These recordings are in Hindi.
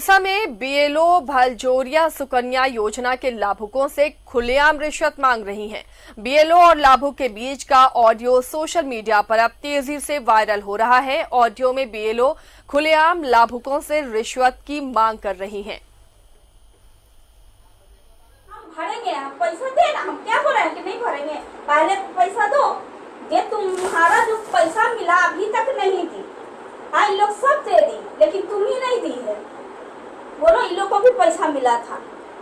सिरसा में बीएलओ भलजोरिया सुकन्या योजना के लाभुकों से खुलेआम रिश्वत मांग रही हैं। बीएलओ और लाभुक के बीच का ऑडियो सोशल मीडिया पर अब तेजी से वायरल हो रहा है। ऑडियो में बीएलओ खुलेआम लाभुकों से रिश्वत की मांग कर रही हैं। हम भरेंगे, हम पैसा देना, हम क्या बोल रहे हैं कि नहीं भरेंगे, पहले पैसा दो। ये तुम्हारा जो पैसा मिला अभी तक नहीं दी। हाँ, इन लोग सब दे दी, लेकिन तुम ही नहीं दी है। बोलो, इन लोग को भी पैसा मिला था।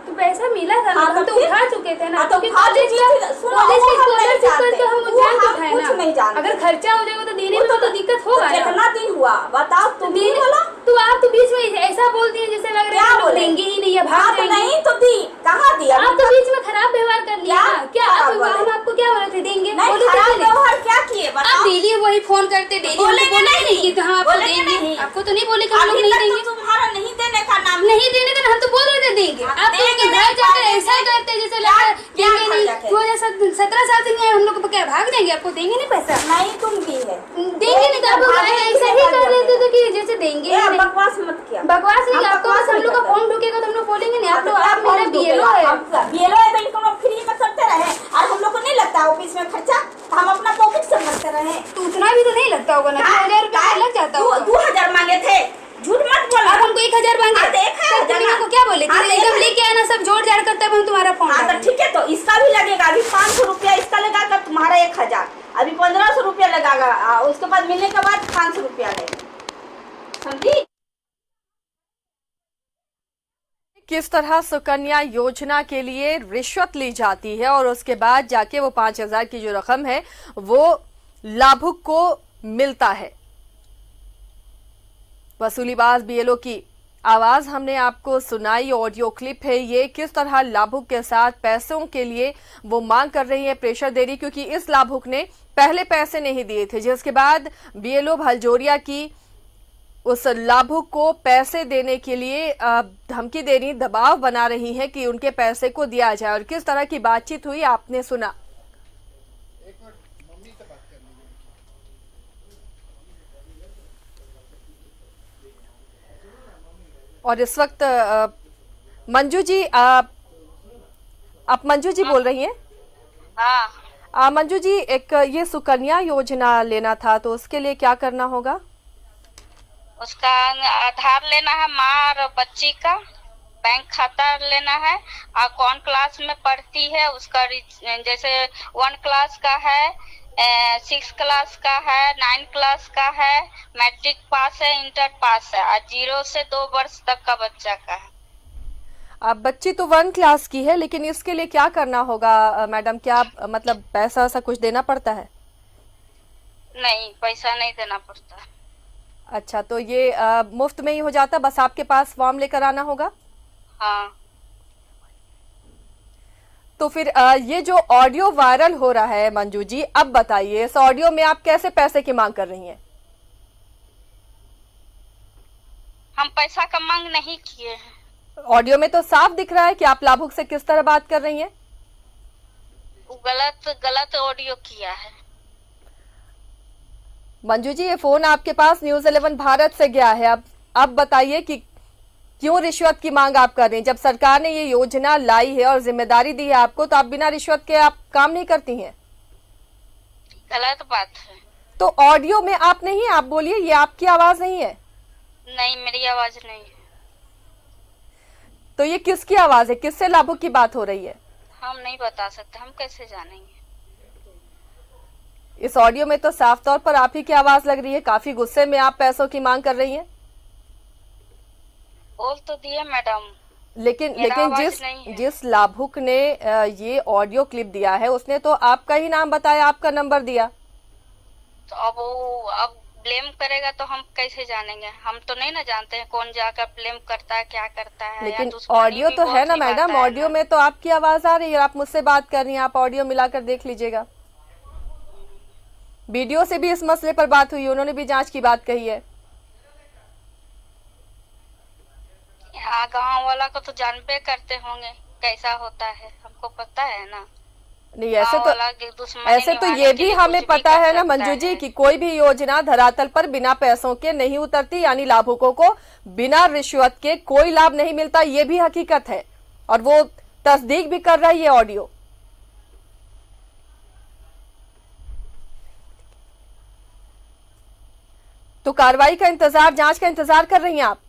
तो पैसा मिला था, हम तो उठा चुके थे ना। तो कॉलेज की स्कॉलरशिप तो हम उठा चुके हैं कुछ नहीं जानते। अगर खर्चा हो जाएगा तो देने में तो दिक्कत होगा। कितना दिन हुआ बताओ तुम ही बोलो। तो आप तो बीच में ऐसा बोलती हैं जैसे लग रहा है लोग देंगे ही नहीं है, भाग जाएंगे। नहीं तो दी, कहाँ दिया? आप तो बीच में खराब व्यवहार कर लिया। क्या हम आपको क्या बोले थे देंगे? खराब व्यवहार क्या किए आप डेली वही फोन करते, डेली बोलेंगे नहीं तो हम आपको देंगे। आपको तो नहीं बोले कि हम लोग नहीं देंगे। तुम्हारा नहीं देने का नाम नहीं देने का, हम तो बोल रहे थे देंगे। आप तो घर जाकर ऐसा करते जैसे लगा देंगे नहीं। 2017 साल से हम लोग क्या भाग जाएंगे? आपको देंगे नहीं पैसा? नहीं, तुम दी है देंगे नहीं तो आप ऐसा ही कर रहे थे कि जैसे देंगे। बकवास मत किया। बकवास नहीं, आपको बस हम लोग का फॉर्म ढूंढेगा तो हम लोग बोलेंगे नहीं। आप लोग आप मेरा बीएलओ है, बीएलओ है तो इनको फ्री में करते रहे। और हम लोग को नहीं लगता ऑफिस में खर्चा, हम अपना पॉकेट से भरते रहे। तो उतना भी तो नहीं लगता होगा ना, 2000 रुपया लग जाता होगा। 2000 मांगे थे, झूठ मत बोलो। अब हमको 1000 मांगे। को क्या बोले एकदम लेके आना, सब जोड़ जाड़ करते हम तुम्हारा फॉर्म। ठीक है, तो इसका भी लगेगा। अभी 500 रुपया इसका लगेगा, तुम्हारा 1000। अभी 1500 रुपया लगेगा, उसके बाद मिलने के बाद 500 रुपया लगेगा। समझी? किस तरह सुकन्या योजना के लिए रिश्वत ली जाती है और उसके बाद जाके वो 5000 की जो रकम है वो लाभुक को मिलता है। वसूलीबाज बीएलओ की आवाज हमने आपको सुनाई, ऑडियो क्लिप है ये। किस तरह लाभुक के साथ पैसों के लिए वो मांग कर रही है, प्रेशर दे रही, क्योंकि इस लाभुक ने पहले पैसे नहीं दिए थे, जिसके बाद बीएलओ भलजोरिया की उस लाभुक को पैसे देने के लिए धमकी दे रही, दबाव बना रही है कि उनके पैसे को दिया जाए। और किस तरह की बातचीत हुई आपने सुना। और इस वक्त मंजू जी, आप मंजू जी बोल रही हैं? हाँ। मंजू जी, एक ये सुकन्या योजना लेना था तो उसके लिए क्या करना होगा? उसका आधार लेना है, माँ और बच्ची का बैंक खाता लेना है, और कौन क्लास में पढ़ती है उसका, जैसे 1 क्लास का है, 6 क्लास का है, 9 क्लास का है, मैट्रिक पास है, इंटर पास है, और 0 से 2 वर्ष तक का बच्चा का है। अब बच्ची तो 1 क्लास की है, लेकिन इसके लिए क्या करना होगा मैडम? क्या मतलब पैसा ऐसा कुछ देना पड़ता है? नहीं, पैसा नहीं देना पड़ता। अच्छा, तो ये मुफ्त में ही हो जाता, बस आपके पास फॉर्म लेकर आना होगा? हाँ। तो फिर ये जो ऑडियो वायरल हो रहा है मंजू जी, अब बताइए इस ऑडियो में आप कैसे पैसे की मांग कर रही हैं? हम पैसा का मांग नहीं किए हैं। ऑडियो में तो साफ दिख रहा है कि आप लाभुक से किस तरह बात कर रही हैं। गलत ऑडियो किया है। मंजू जी, ये फोन आपके पास न्यूज़ 11 भारत से गया है। अब बताइए कि क्यों रिश्वत की मांग आप कर रही हैं? जब सरकार ने ये योजना लाई है और जिम्मेदारी दी है आपको, तो आप बिना रिश्वत के आप काम नहीं करती हैं। गलत बात है। तो ऑडियो में आप नहीं, आप बोलिए, ये आपकी आवाज नहीं है। नहीं, मेरी आवाज नहीं है। तो ये किसकी आवाज है? किससे लाभुक की बात हो रही है? हम नहीं बता सकते, हम कैसे जानेंगे? इस ऑडियो में तो साफ तौर पर आप ही की आवाज लग रही है। काफी गुस्से में आप पैसों की मांग कर रही हैं। बोल तो दिए मैडम, लेकिन जिस लाभुक ने ये ऑडियो क्लिप दिया है उसने तो आपका ही नाम बताया, आपका नंबर दिया। तो अब ब्लेम करेगा तो हम कैसे जानेंगे? हम तो नहीं ना जानते हैं कौन जाकर ब्लेम करता है, क्या करता है। लेकिन ऑडियो तो है ना मैडम, ऑडियो में तो आपकी आवाज आ रही है, आप मुझसे बात कर रही हैं। आप ऑडियो मिलाकर देख लीजिएगा। वीडियो से भी इस मसले पर बात हुई, उन्होंने भी जांच की बात कही है। यहाँ गांव वाला को तो जानबे करते होंगे कैसा होता है, हमको पता है ना। नहीं, दुश्मनी ऐसे तो निभाने ये के भी लिए हमें कुछ भी पता कर है ना सकता मंजू जी है। कि कोई भी योजना धरातल पर बिना पैसों के नहीं उतरती, यानी लाभुकों को बिना रिश्वत के कोई लाभ नहीं मिलता, ये भी हकीकत है और वो तस्दीक भी कर रहा है ये ऑडियो। तो कार्रवाई का इंतजार, जांच का इंतजार कर रही हैं आप?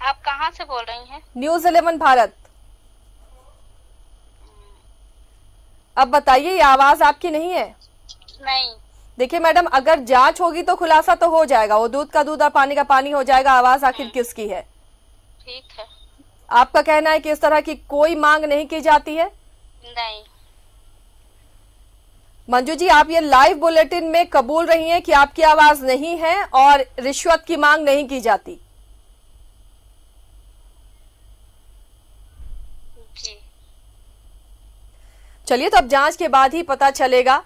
आप कहाँ से बोल रही हैं? न्यूज़ 11 भारत। अब बताइए, ये आवाज आपकी नहीं है? नहीं। देखिए मैडम, अगर जांच होगी तो खुलासा तो हो जाएगा, वो दूध का दूध और पानी का पानी हो जाएगा, आवाज आखिर किसकी है। ठीक है। आपका कहना है कि इस तरह की कोई मांग नहीं की जाती है? नहीं। मंजू जी, आप ये लाइव बुलेटिन में कबूल रही हैं कि आपकी आवाज नहीं है और रिश्वत की मांग नहीं की जाती? जी। चलिए, तो अब जांच के बाद ही पता चलेगा।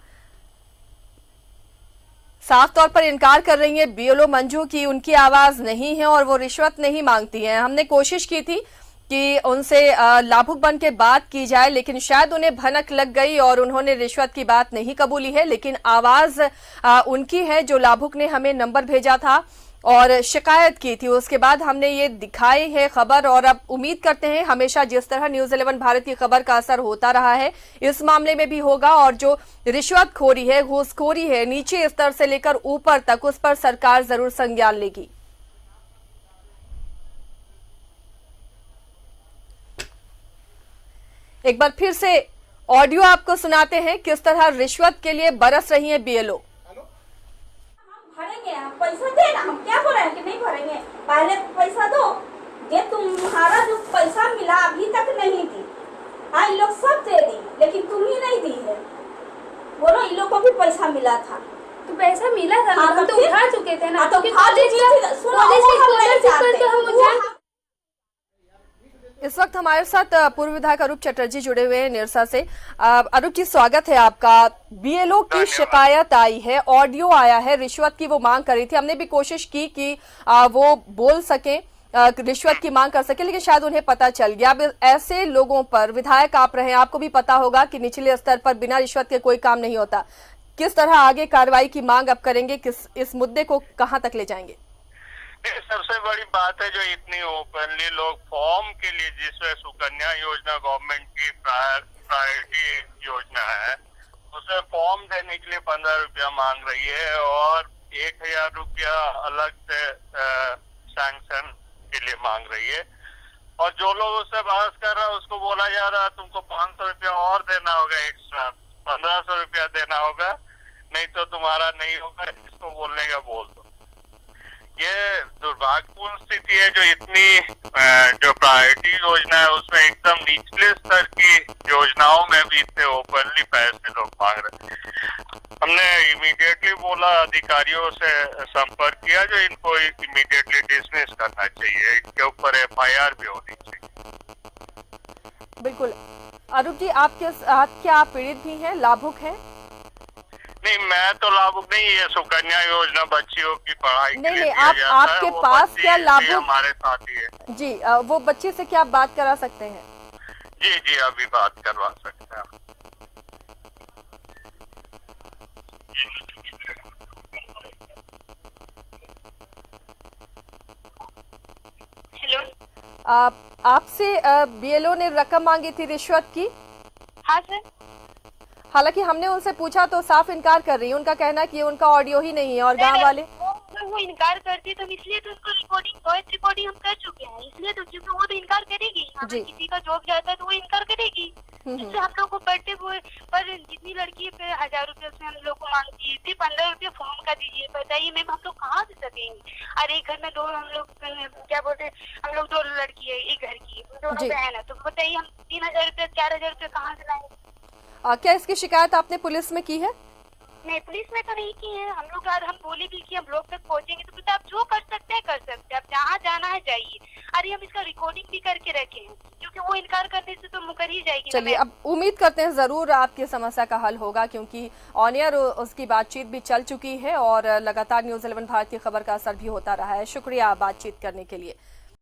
साफ तौर पर इनकार कर रही है बीएलओ मंजू की उनकी आवाज नहीं है और वो रिश्वत नहीं मांगती हैं। हमने कोशिश की थी कि उनसे लाभुक बन के बात की जाए, लेकिन शायद उन्हें भनक लग गई और उन्होंने रिश्वत की बात नहीं कबूली है। लेकिन आवाज उनकी है, जो लाभुक ने हमें नंबर भेजा था और शिकायत की थी, उसके बाद हमने ये दिखाई है खबर। और अब उम्मीद करते हैं हमेशा जिस तरह न्यूज़ 11 भारत की खबर का असर होता रहा है, इस मामले में भी होगा और जो रिश्वतखोरी है, घूसखोरी है, नीचे स्तर से लेकर ऊपर तक, उस पर सरकार जरूर संज्ञान लेगी। एक बार फिर से ऑडियो आपको सुनाते हैं, किस तरह रिश्वत के लिए बरस रही है बीएलओ। भरेंगे, हम पैसा देना, हम क्या बोल रहे हैं कि नहीं भरेंगे। पहले पैसा दो, ये तुम्हारा जो पैसा मिला अभी तक नहीं दी। हाँ, ये लोग सब दे दी, लेकिन तुम ही नहीं दी है। बोलो, इन लोग को भी पैसा मिला था। तो पैसा मिला था, हाँ, हम तो फिर? उठा चुके थे ना। हाँ, तो क्योंकि उठा कॉलेज चुकी का थी। सुनो, कॉलेज वो की हम नहीं स्कॉलरशिप पर तो हम चाहते। उठा। इस वक्त हमारे साथ पूर्व विधायक अरूप चटर्जी जुड़े हुए हैं निरसा से। अरूप जी, स्वागत है आपका। बीएलओ की शिकायत आई है, ऑडियो आया है, रिश्वत की वो मांग करी थी। हमने भी कोशिश की कि वो बोल सके, रिश्वत की मांग कर सके, लेकिन शायद उन्हें पता चल गया। अब ऐसे लोगों पर विधायक आप रहे हैं, आपको भी पता होगा कि निचले स्तर पर बिना रिश्वत के कोई काम नहीं होता। किस तरह आगे कार्रवाई की मांग अब करेंगे, इस मुद्दे को कहाँ तक ले जाएंगे? सबसे बड़ी बात है जो इतनी ओपनली लोग फॉर्म के लिए, जिसमें सुकन्या योजना गवर्नमेंट की प्रायोरिटी योजना है, उसमें फॉर्म देने के लिए 15 रुपया मांग रही है और 1000 रुपया अलग से सैंक्शन के लिए मांग रही है। और जो लोग उससे बहस कर रहा है उसको बोला जा रहा है तुमको 500 रुपया और देना होगा, एक्स्ट्रा 1500 रुपया देना होगा, नहीं तो तुम्हारा नहीं होगा। इसको बोलने का बोल दो। ये दुर्भाग्यपूर्ण स्थिति है जो इतनी जो प्रायोरिटी योजना है उसमें एकदम निचले स्तर की योजनाओं में भी इतने ओपनली पैसे लोग मांग रहे हैं। हमने इमीडिएटली बोला, अधिकारियों से संपर्क किया जो इनको इमीडिएटली डिसमिस करना चाहिए, इनके ऊपर एफआईआर भी होनी चाहिए। बिल्कुल। अरूप जी, आपके साथ क्या आप पीड़ित भी हैं, लाभुक हैं? नहीं, मैं तो लाभुक नहीं, ये सुकन्या योजना बच्चियों की पढ़ाई के लिए नहीं, आपके पास क्या लाभुक हमारे साथ ही है जी। वो बच्चे से क्या आप बात करा सकते हैं? जी, अभी बात करवा सकते हैं। हेलो। आपसे बीएलओ ने रकम मांगी थी रिश्वत की? हाँ सर। हालांकि हमने उनसे पूछा तो साफ इनकार कर रही है। उनका कहना है कि उनका ऑडियो ही नहीं है और गांव वाले वो इनकार करती तो इसलिए तो उसको रिकॉर्डिंग हम कर चुके हैं, इसलिए तो, क्योंकि वो तो इनकार करेगी। अगर किसी का जॉब जाता है तो वो इनकार करेगी। इससे हम लोग को बर्थडे पर जितनी लड़की पे 1000 रुपये उसमें हम लोग को मांगती है, 15 रुपये फॉर्म का दीजिए। बताइए मैम, हम लोग कहाँ से सकेंगे? अरे एक घर में दो, हम लोग क्या बोलते हैं, हम लोग 2 लड़की है, एक घर की, दोनों बहन है, तो बताइए हम 3000 रुपये 4000 रुपये कहाँ से लाएंगे? क्या इसकी शिकायत आपने पुलिस में की है? नहीं, पुलिस में तो नहीं की है। हम लोग हम बोले भी कि हम ब्लॉक तक पहुंचेंगे, तो बेटा आप जो कर सकते हैं कर सकते हैं, आप जहाँ जाना है जाइए। अरे हम इसका रिकॉर्डिंग भी करके रखे हैं, क्योंकि वो इनकार करने से तो मुकर ही जाएगी। चलिए, अब उम्मीद करते हैं जरूर आपकी समस्या का हल होगा, क्योंकि ऑन एयर उसकी बातचीत भी चल चुकी है और लगातार न्यूज़ 11 भारत की खबर का असर भी होता रहा है। शुक्रिया बातचीत करने के लिए।